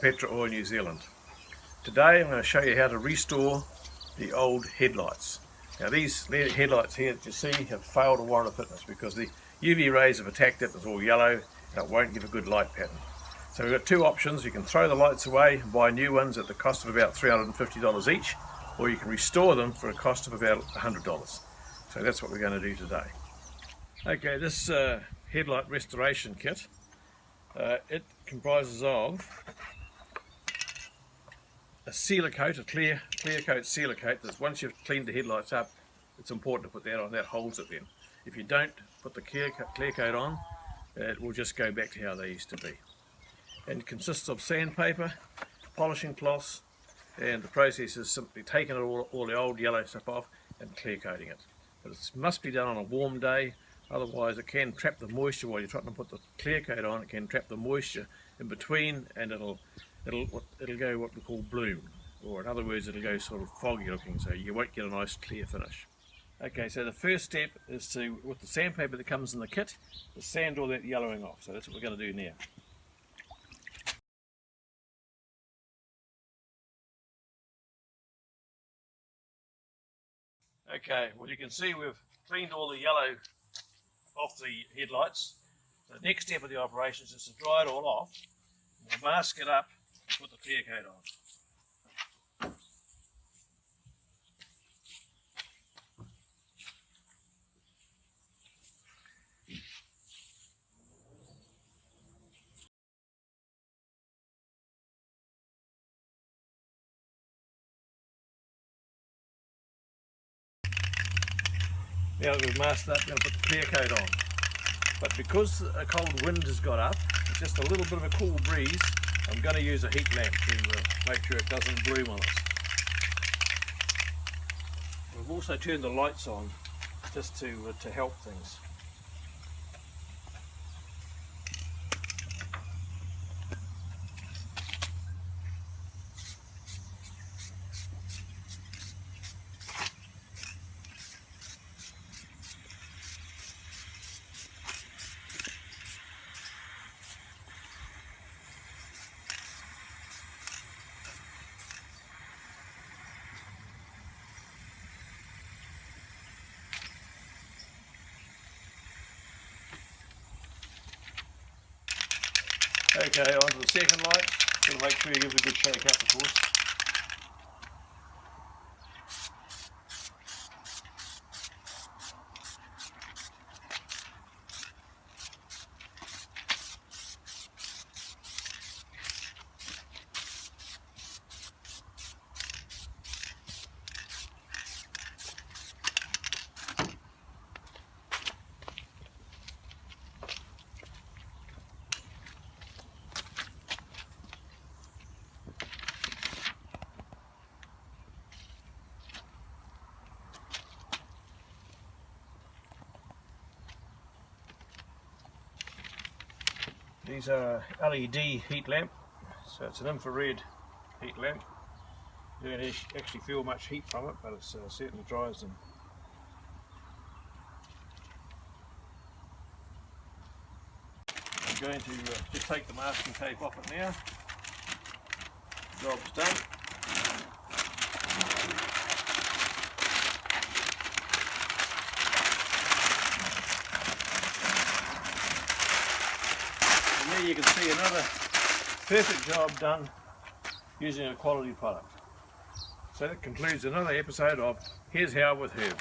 Petrol Oil New Zealand. Today I'm going to show you how to restore the old headlights. Now these headlights here that you see have failed a warrant of fitness because the UV rays have attacked it. It's all yellow and it won't give a good light pattern. So we've got two options. You can throw the lights away and buy new ones at the cost of about $350 each, or you can restore them for a cost of about $100. So that's what we're going to do today. Okay, this headlight restoration kit, it comprises of a sealer coat, a clear coat sealer coat. That once you've cleaned the headlights up, it's important to put that on. That holds it then. If you don't put the clear coat on, it will just go back to how they used to be. And it consists of sandpaper, polishing cloths, and the process is simply taking all the old yellow stuff off and clear coating it. But it must be done on a warm day, otherwise it can trap the moisture while you're trying to put the clear coat on. It can trap the moisture in between, and it'll go what we call bloom, or in other words it'll go sort of foggy looking, so you won't get a nice clear finish. Okay, so the first step is to, with the sandpaper that comes in the kit, to sand all that yellowing off. So that's what we're going to do now. Okay, well you can see we've cleaned all the yellow off the headlights. The next step of the operation is to dry it all off. We'll mask it up and put the clear coat on. Now that we've masked up, we're going to put the clear coat on. But because a cold wind has got up, just a little bit of a cool breeze, I'm going to use a heat lamp to make sure it doesn't bloom on us. We've also turned the lights on just to help things. Okay, on to the second light. Got to make sure you give it a good shake up, of course. These are LED heat lamp, so it's an infrared heat lamp. You don't actually feel much heat from it, but it certainly dries them. I'm going to just take the masking tape off it now. Job's done. There you can see another perfect job done using a quality product. So that concludes another episode of Here's How with Herb.